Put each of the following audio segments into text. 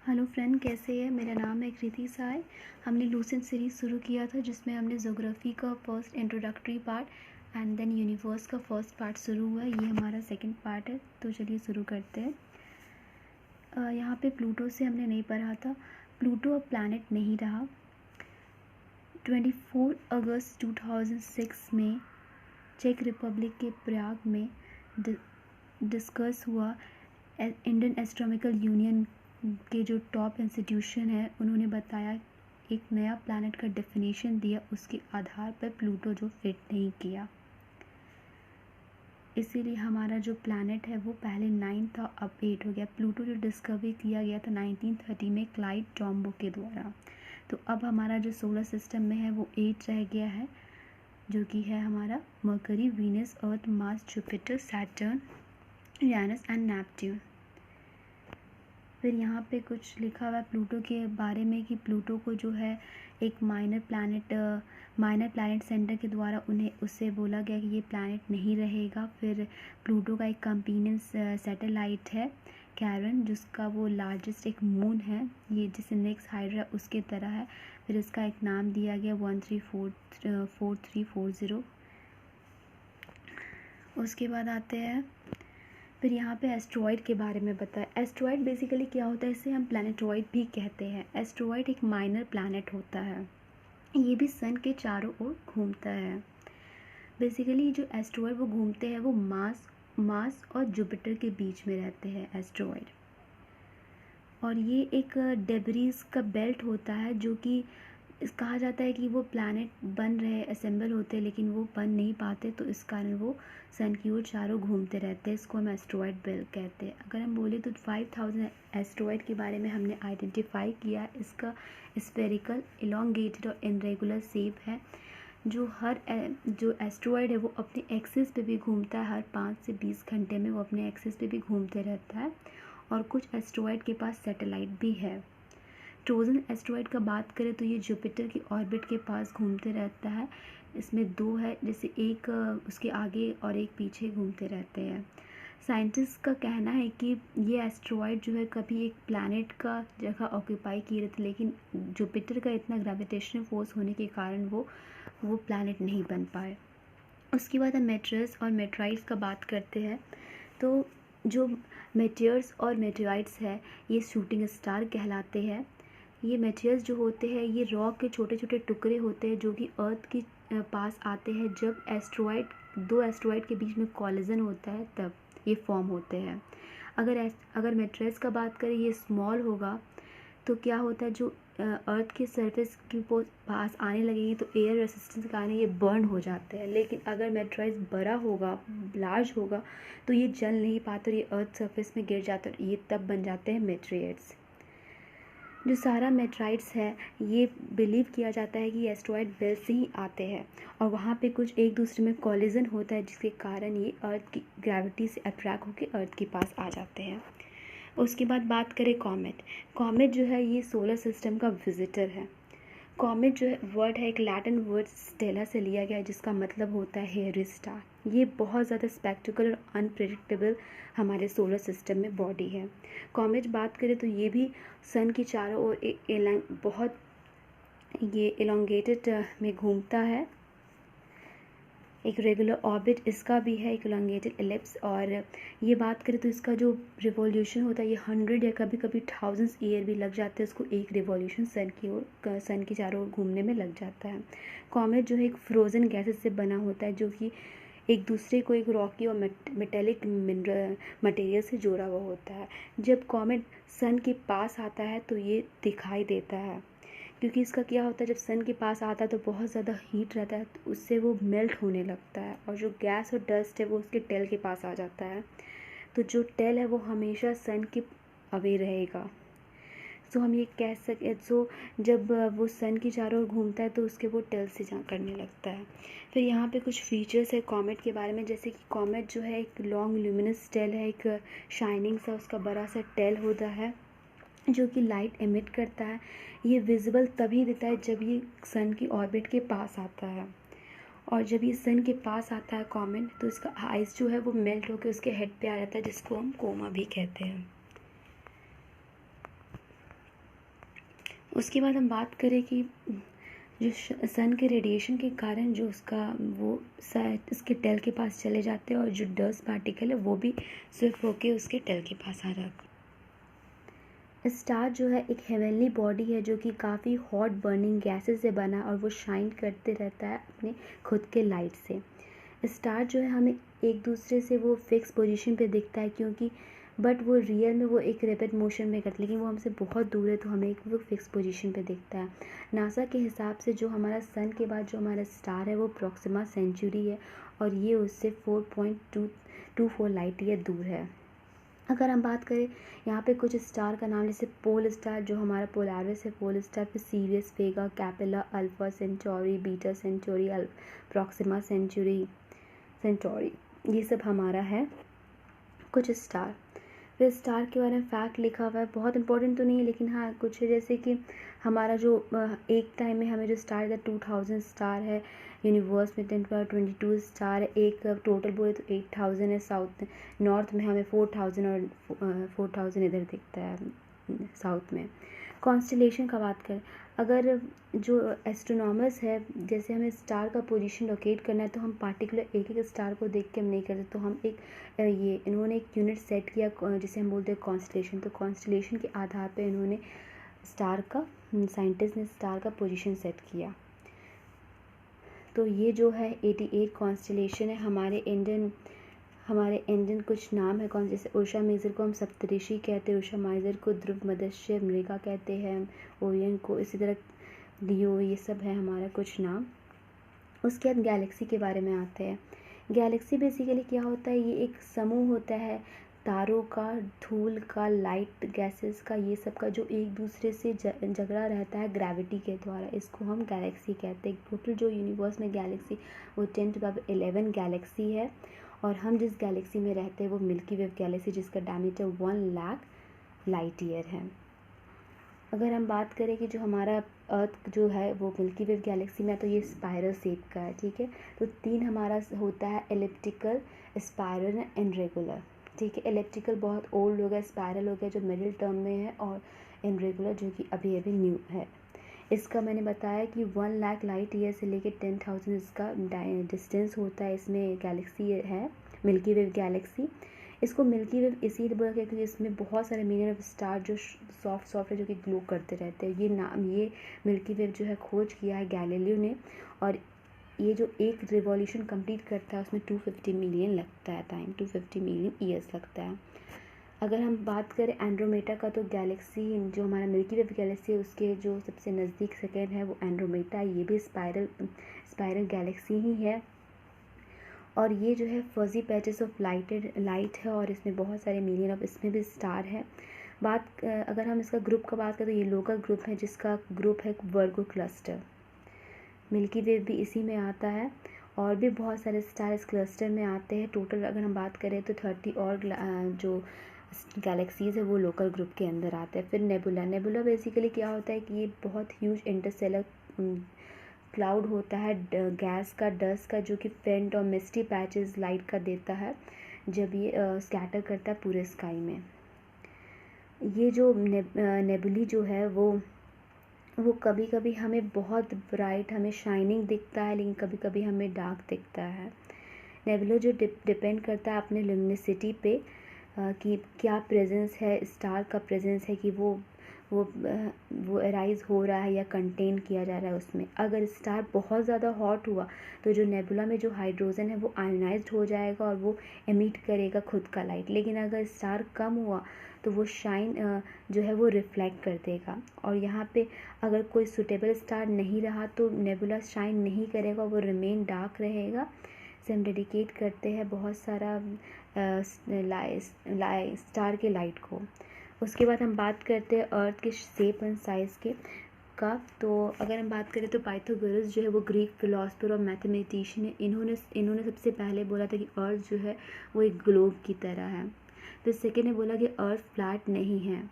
Hello friend, कैसे है। मेरा नाम है कृति साय। हमने लूसेंट सीरीज़ शुरू किया था जिसमें हमने ज्योग्राफी का first introductory part and then universe का फर्स्ट पार्ट शुरू हुआ। ये हमारा सेकंड पार्ट है, तो चलिए शुरू करते हैं। यहाँ पे प्लूटो से हमने नहीं पढ़ा था। प्लूटो अब प्लैनेट नहीं रहा। 24 अगस्त 2006 में चेक रिपब्लिक के प्राग में डिस्कस हुआ। इंडियन एस्ट्रोनॉमिकल यूनियन के जो टॉप इंस्टीट्यूशन है उन्होंने बताया, एक नया प्लैनेट का डेफिनेशन दिया, उसके आधार पर प्लूटो जो फिट नहीं किया। इसीलिए हमारा जो प्लैनेट है वो पहले 9 था, अब 8 हो गया। प्लूटो जो डिस्कवरी किया गया था 1930 में क्लाइड टॉम्बो के द्वारा। तो अब हमारा जो सोलर सिस्टम में है वो 8 रह गया है, जो कि है हमारा mercury, Venus, earth, Mars, Jupiter, Saturn, Uranus and Neptune. फिर यहाँ पे कुछ लिखा हुआ है प्लूटो के बारे में कि प्लूटो को जो है एक माइनर प्लैनेट सेंटर के द्वारा उससे बोला गया कि ये प्लैनेट नहीं रहेगा। फिर प्लूटो का एक कंपेनियन सैटेलाइट है कैरन, जिसका वो लार्जेस्ट एक मून है, ये जिस इंडेक्स हाइड्रा उसके तरह है। फिर इसका एक नाम दिया गया 134340। उसके बाद आते हैं, फिर यहाँ पे एस्ट्रॉयड के बारे में बताया। एस्ट्रॉयड बेसिकली क्या होता है, इसे हम प्लैनेटॉइड भी कहते हैं। एस्ट्रॉयड एक माइनर प्लैनेट होता है, ये भी सन के चारों ओर घूमता है। बेसिकली जो एस्ट्रॉयड वो घूमते हैं वो मार्स और जुपिटर के बीच में रहते हैं एस्ट्रॉयड। और ये एक डेब्रीज का बेल्ट होता है, जो कि कहा जाता है कि वो प्लैनेट बन रहे, असेंबल होते हैं, लेकिन वो बन नहीं पाते, तो इस कारण वो सन की ओर चारों घूमते रहते हैं। इसको हम एस्ट्रॉयड बेल्ट कहते हैं। अगर हम बोले तो 5000 एस्ट्रॉयड के बारे में हमने आइडेंटिफाई किया। इसका स्फेरिकल, इलोंगेटेड और इनरेगुलर शेप है। जो एस्ट्रॉयड है वो अपने एक्सिस पे भी घूमता है, हर 5 से 20 घंटे में वो अपने एक्सिस पे भी घूमते रहता है। और कुछ एस्ट्रॉयड के पास सैटेलाइट भी है। ट्रोजन एस्ट्रॉयड का बात करें तो ये जुपिटर की ऑर्बिट के पास घूमते रहता है। इसमें 2 है, जैसे एक उसके आगे और एक पीछे घूमते रहते हैं। साइंटिस्ट का कहना है कि ये एस्ट्रॉयड जो है कभी एक प्लैनेट का जगह ऑक्यूपाई किए रहे थे, लेकिन जुपिटर का इतना ग्रेविटेशनल फोर्स होने के कारण वो प्लैनेट नहीं बन पाए। उसके बाद हम मेटेयर्स और मेटेराइट्स का बात करते हैं। तो जो मेटेयर्स और मेटेराइट्स है ये शूटिंग स्टार कहलाते हैं। ये मेटेयर्स जो होते हैं ये रॉक के छोटे छोटे टुकड़े होते हैं, जो कि अर्थ के पास आते हैं जब दो एस्ट्रॉयड के बीच में कॉलिजन होता है, तब ये फॉर्म होते हैं। अगर मेटेयर्स का बात करें, ये स्मॉल होगा तो क्या होता है, जो अर्थ के सरफेस के पास आने लगेंगे तो एयर रेसिस्टेंस के कारण ये बर्न हो जाते हैं। लेकिन अगर मेटेराइट्स बड़ा होगा, लार्ज होगा, तो ये जल नहीं पाते और ये अर्थ सरफेस में गिर जाते हैं, ये तब बन जाते हैं मेटेराइट्स। जो सारा मेटेराइट्स है ये बिलीव किया जाता है कि एस्ट्रॉयड बेल्ट से ही आते हैं, और वहाँ पे कुछ एक दूसरे में कॉलिजन होता है, जिसके कारण ये अर्थ की ग्रेविटी से अट्रैक्ट होकर अर्थ के पास आ जाते हैं। उसके बाद बात करें कॉमेट जो है ये सोलर सिस्टम का विजिटर है। कॉमेट जो है वर्ड है, एक लैटिन वर्ड स्टेला से लिया गया है, जिसका मतलब होता है हेयरी स्टार। ये बहुत ज़्यादा स्पेक्टिकल और अनप्रेडिक्टेबल हमारे सोलर सिस्टम में बॉडी है। कॉमेट बात करें तो ये भी सन की चारों ओर बहुत ये एलोंगेटेड में घूमता है। एक रेगुलर ऑर्बिट इसका भी है, एक एलोंगेटेड एलिप्स। और ये बात करें तो इसका जो रिवॉल्यूशन होता है ये 100 या कभी कभी 1000 ईयर भी लग जाते हैं इसको एक रिवॉल्यूशन सन की चारों ओर घूमने में लग जाता है। कॉमेट जो है एक फ्रोज़न गैसेस से बना होता है, जो कि एक दूसरे को एक रॉकी और मेटेलिक मटेरियल से जोड़ा हुआ होता है। जब कॉमेट सन के पास आता है तो ये दिखाई देता है, क्योंकि इसका क्या होता है, जब सन के पास आता है तो बहुत ज़्यादा हीट रहता है, तो उससे वो मेल्ट होने लगता है, और जो गैस और डस्ट है वो उसके टेल के पास आ जाता है। तो जो टेल है वो हमेशा सन के अवे रहेगा। सो हम ये कह सके, जब वो सन की चारों ओर घूमता है तो उसके वो टेल से जा करने लगता है। फिर यहाँ पे कुछ फीचर्स है कॉमेट के बारे में, जैसे कि कॉमेट जो है एक लॉन्ग ल्यूमिनस टेल है, एक शाइनिंग सा उसका बड़ा सा टेल होता है जो कि लाइट एमिट करता है। ये विजिबल तभी देता है जब ये सन की ऑर्बिट के पास आता है, और जब ये सन के पास आता है कॉमेट तो इसका आइस जो है वो मेल्ट होकर उसके हेड पे आ जाता है, जिसको हम कोमा भी कहते हैं। उसके बाद हम बात करें कि जो सन के रेडिएशन के कारण जो उसका वो इसके टेल के पास चले जाते हैं और जो डस्ट पार्टिकल है वो भी स्विफ्ट होके उसके टेल के पास आ जाते हैं। स्टार जो है एक हेवनली बॉडी है जो कि काफ़ी हॉट बर्निंग गैसेस से बना है और वो शाइन करते रहता है अपने खुद के लाइट से। स्टार जो है हमें एक दूसरे से वो फिक्स पोजीशन पे दिखता है क्योंकि बट वो रियल में वो एक रैपिड मोशन में करता है, लेकिन वो हमसे बहुत दूर है तो हमें एक वो फिक्स पोजीशन पे दिखता है। नासा के हिसाब से जो हमारा सन के बाद जो हमारा स्टार है वो प्रॉक्सिमा सेंचुरी है और ये उससे 4.224 लाइट ईयर दूर है। अगर हम बात करें यहाँ पे कुछ स्टार का नाम, जैसे पोल स्टार जो हमारा पोलारिस है, पोल स्टार, फिर Sirius, Vega, Capella, Alpha Centauri, Beta Centauri, Proxima Centauri, ये सब हमारा है कुछ स्टार। फिर स्टार के बारे में फैक्ट लिखा हुआ है, बहुत इंपॉर्टेंट तो नहीं है लेकिन हाँ कुछ है, जैसे कि हमारा जो एक टाइम में हमें जो स्टार था 2000 स्टार है, यूनिवर्स में 1022 स्टार है, एक टोटल बोले तो 8000 है। साउथ नॉर्थ में हमें 4000 और 4000 इधर दिखता है साउथ में। कॉन्स्टलेशन का बात करें, अगर जो एस्ट्रोनॉमर्स है जैसे हमें स्टार का पोजीशन लोकेट करना है तो हम पार्टिकुलर एक एक स्टार को देख के हम नहीं करते, तो हम एक ये इन्होंने एक यूनिट सेट किया जिसे हम बोलते हैं कॉन्स्टलेशन। तो कॉन्स्टलेशन के आधार पे इन्होंने स्टार का साइंटिस्ट ने स्टार का पोजीशन सेट किया। तो ये जो है 88 कॉन्स्टलेशन है। हमारे इंडियन कुछ नाम है कौन, जैसे उषा मेजर को हम सप्तऋषि कहते हैं, उषा माइजर को ध्रुव, मदस्य, मृगा कहते हैं, ओरियन को, इसी तरह लियो, ये सब है हमारा कुछ नाम। उसके बाद गैलेक्सी के बारे में आते हैं। गैलेक्सी बेसिकली क्या होता है, ये एक समूह होता है तारों का, धूल का, लाइट गैसेस का, ये सब का जो एक दूसरे से झगड़ा रहता है ग्रेविटी के द्वारा, इसको हम गैलेक्सी कहते हैं। टोटल जो यूनिवर्स में गैलेक्सी वो 10⁻11 गैलेक्सी है और हम जिस गैलेक्सी में रहते हैं वो मिल्की वे गैलेक्सी जिसका डायमीटर 1 लाख लाइट ईयर है। अगर हम बात करें कि जो हमारा अर्थ जो है वो मिल्की वे गैलेक्सी में, तो ये स्पाइरल शेप का है, ठीक है। तो 3 हमारा होता है, एलिप्टिकल, स्पाइरल एंड रेगुलर, ठीक है। एलिप्टिकल बहुत ओल्ड हो गया, स्पाइरल हो गया जो मिडिल टर्म में है, और इनरेगुलर जो कि अभी अभी न्यू है। इसका मैंने बताया कि 1 लाख लाइट ईयर से लेकर 10,000 इसका डिस्टेंस होता है। इसमें गैलेक्सी है मिल्की वे गैलेक्सी। इसको मिल्की वे इसीलिए बोला गया क्योंकि इसमें बहुत सारे मिलियन ऑफ स्टार जो सॉफ्ट है जो कि ग्लो करते रहते हैं। ये मिल्की वे जो है खोज किया है गैलीलियो ने, और ये जो एक रिवॉल्यूशन कंप्लीट करता है उसमें 250 मिलियन लगता है टाइम, 250 मिलियन ईयर्स लगता है। अगर हम बात करें एंड्रोमेटा का, तो गैलेक्सी जो हमारा मिल्की वे गैलेक्सी है उसके जो सबसे नज़दीक सेकेंड है वो एंड्रोमेटा, ये भी स्पाइरल गैलेक्सी ही है। और ये जो है फजी पैचेस ऑफ लाइट है और इसमें बहुत सारे मिलियन ऑफ इसमें भी स्टार है। अगर हम इसका ग्रुप का बात करें तो ये लोकल ग्रुप है जिसका ग्रुप है वर्गो क्लस्टर। मिल्की वे भी इसी में आता है और भी बहुत सारे स्टार इस क्लस्टर में आते हैं। टोटल अगर हम बात करें तो 30 और जो गैलेक्सीज़ है वो लोकल ग्रुप के अंदर आते हैं। फिर नेबुला बेसिकली क्या होता है कि ये बहुत ह्यूज इंटरस्टेलर क्लाउड होता है गैस का, डस्ट का, जो कि फेंट और मिस्टी पैचेस लाइट का देता है जब ये स्कैटर करता है पूरे स्काई में। ये जो नेबुली जो है वो कभी कभी हमें बहुत ब्राइट, हमें शाइनिंग दिखता है, लेकिन कभी कभी हमें डार्क दिखता है। नेबुला जो डिपेंड करता है अपने लुमिनिसिटी पे कि क्या प्रेजेंस है, स्टार का प्रेजेंस है कि वो अराइज हो रहा है या कंटेन किया जा रहा है उसमें। अगर स्टार बहुत ज़्यादा हॉट हुआ तो जो नेबुला में जो हाइड्रोजन है वो आयोनाइज्ड हो जाएगा और वो एमिट करेगा खुद का लाइट। लेकिन अगर स्टार कम हुआ तो वो शाइन जो है वो रिफ्लेक्ट कर देगा। और यहाँ पे अगर कोई सुटेबल स्टार नहीं रहा तो नेबुला शाइन नहीं करेगा, वो रिमेन डार्क रहेगा। से हम डेडिकेट करते हैं बहुत सारा स्टार के लाइट को। उसके बाद हम बात करते हैं अर्थ के शेप एंड साइज़ का। तो अगर हम बात करें तो पाइथागोरस जो है वो ग्रीक फिलोसफर और मैथमेटिशियन है। इन्होंने सबसे पहले बोला था कि अर्थ जो है वो एक ग्लोब की तरह है। फिर सेकेंड ने बोला कि अर्थ फ्लैट नहीं है।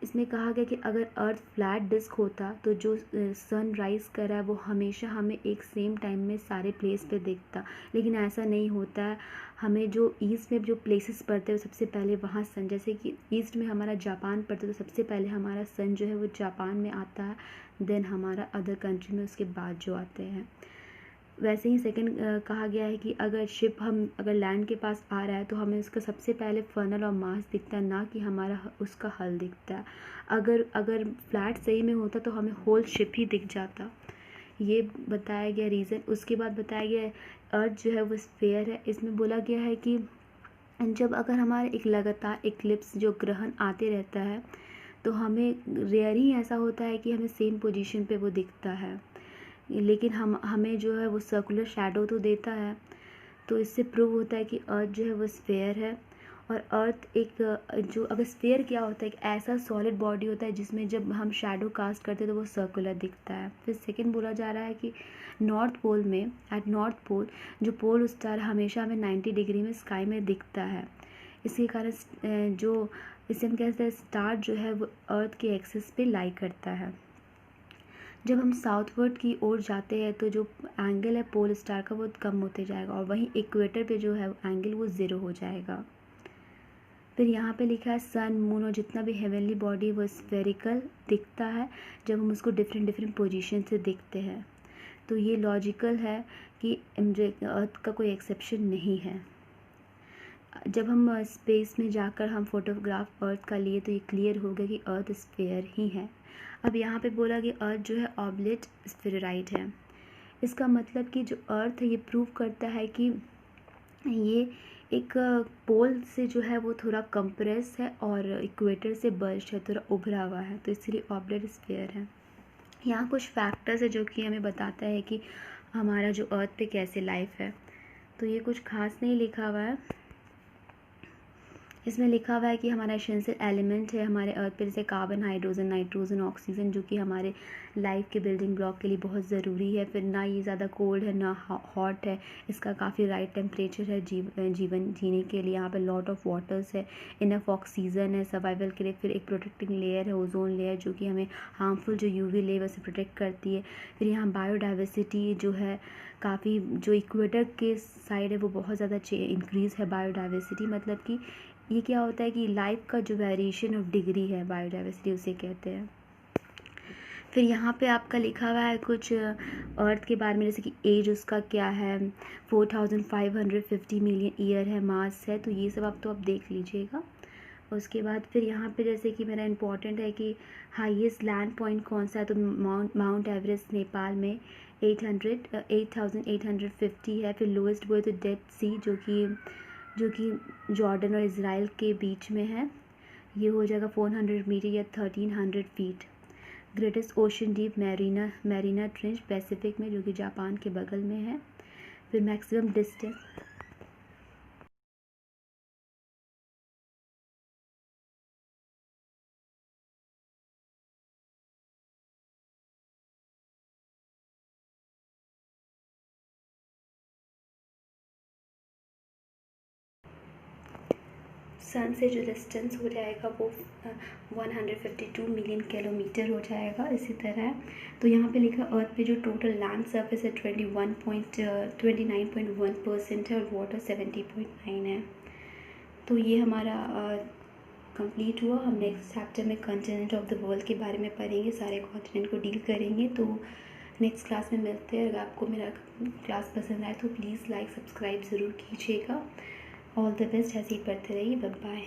इसमें कहा गया कि अगर अर्थ फ्लैट डिस्क होता तो जो सन राइज़ कर रहा है वो हमेशा हमें एक सेम टाइम में सारे प्लेस पे दिखता, लेकिन ऐसा नहीं होता है। हमें जो ईस्ट में जो प्लेसेस पड़ते हैं सबसे पहले वहाँ सन, जैसे कि ईस्ट में हमारा जापान पड़ता है तो सबसे पहले हमारा सन जो है वो जापान में आता है, देन हमारा अदर कंट्री में उसके बाद जो आते हैं। वैसे ही सेकंड कहा गया है कि अगर शिप हम अगर लैंड के पास आ रहा है तो हमें उसका सबसे पहले फनल और मास दिखता है, ना कि हमारा उसका हल दिखता है। अगर अगर फ्लैट सही में होता तो हमें होल शिप ही दिख जाता। ये बताया गया रीज़न। उसके बाद बताया गया है अर्थ जो है वो स्फेयर है। इसमें बोला गया है कि जब अगर हमारे एक लगातार इक्लिप्स जो ग्रहण आते रहता है तो हमें रेयर ही ऐसा होता है कि हमें सेम पोजीशन पे वो दिखता है, लेकिन हमें जो है वो सर्कुलर शैडो तो देता है। तो इससे प्रूव होता है कि अर्थ जो है वो स्फेयर है। और अर्थ एक जो अगर स्फेयर क्या होता है, एक ऐसा सॉलिड बॉडी होता है जिसमें जब हम शैडो कास्ट करते हैं तो वो सर्कुलर दिखता है। फिर सेकंड बोला जा रहा है कि नॉर्थ पोल में, एट नॉर्थ पोल जो पोल स्टार हमेशा हमें 90 डिग्री में स्काई में दिखता है। इसके कारण जो इसे हम कहते हैं स्टार जो है वो अर्थ के एक्सिस पे लाई करता है। जब हम साउथवर्ड की ओर जाते हैं तो जो एंगल है पोल स्टार का वो कम होते जाएगा, और वहीं इक्वेटर पे जो है एंगल वो 0 हो जाएगा। फिर यहाँ पे लिखा है सन, मून और जितना भी हेवनली बॉडी वो स्फेरिकल दिखता है जब हम उसको डिफरेंट डिफरेंट पोजीशन से देखते हैं। तो ये लॉजिकल है कि अर्थ का कोई एक्सेप्शन नहीं है। जब हम स्पेस में जाकर हम फोटोग्राफ अर्थ का लिए तो ये क्लियर हो गया कि अर्थ स्फेयर ही है। अब यहाँ पे बोला कि अर्थ जो है ऑब्लेट स्फेराइड है। इसका मतलब कि जो अर्थ है ये प्रूव करता है कि ये एक पोल से जो है वो थोड़ा कंप्रेस है और इक्वेटर से बर्स्ट है, थोड़ा उभरा हुआ है, तो इसलिए ऑब्लेट स्फेयर है। यहाँ कुछ फैक्टर्स है जो कि हमें बताता है कि हमारा जो अर्थ पे कैसे लाइफ है। तो ये कुछ खास नहीं लिखा हुआ है। इसमें लिखा हुआ है कि हमारा एसेंशियल एलिमेंट है हमारे अर्थ पे, जैसे कार्बन, हाइड्रोजन, नाइट्रोजन, ऑक्सीजन, जो कि हमारे लाइफ के बिल्डिंग ब्लॉक के लिए बहुत ज़रूरी है। फिर ना ये ज़्यादा कोल्ड है ना हॉट है, इसका काफ़ी राइट टेम्परेचर है जीवन जीने के लिए। यहाँ पे लॉट ऑफ वाटर्स है, इनफ ऑक्सीजन है सर्वाइवल के लिए। फिर एक प्रोटेक्टिंग लेयर है, ओजोन लेयर, जो कि हमें हार्मफुल जो यूवी लेयर से प्रोटेक्ट करती है। फिर यहाँ बायोडाइवर्सिटी जो है काफ़ी, जो इक्वेटर के साइड है वो बहुत ज़्यादा इंक्रीज़ है बायोडाइवर्सिटी। मतलब कि ये क्या होता है कि लाइफ का जो वेरिएशन ऑफ डिग्री है बायोडाइवर्सिटी उसे कहते हैं। फिर यहाँ पे आपका लिखा हुआ है कुछ अर्थ के बारे में, जैसे कि एज उसका क्या है, 4550 मिलियन ईयर है, मास है, तो ये सब आप देख लीजिएगा। उसके बाद फिर यहाँ पे जैसे कि मेरा इम्पोर्टेंट है कि हाईएस्ट लैंड पॉइंट कौन सा है, तो माउंट एवरेस्ट नेपाल में 8850 है। फिर लोएस्ट वो है तो डेड सी जो कि जॉर्डन और इज़राइल के बीच में है, ये हो जाएगा 400 मीटर या 1300 feet. Greatest ocean deep Mariana Trench Pacific में, जो कि जापान के बगल में है। फिर मैक्सिमम डिस्टेंस सन से जो डिस्टेंस हो जाएगा वो 152 मिलियन किलोमीटर हो जाएगा। इसी तरह तो यहाँ पे लिखा अर्थ पे जो टोटल लैंड सरफेस है 29.1% है और वाटर 70.9 है। तो ये हमारा कंप्लीट हुआ। हम नेक्स्ट चैप्टर में कॉन्टिनेंट ऑफ द वर्ल्ड के बारे में पढ़ेंगे, सारे कॉन्टिनेंट को डील करेंगे। तो नेक्स्ट क्लास में मिलते हैं। अगर आपको मेरा क्लास पसंद आए तो प्लीज़ लाइक सब्सक्राइब ज़रूर कीजिएगा। ऑल द बेस्ट, ऐसे ही पढ़ते रहिए। Bye bye.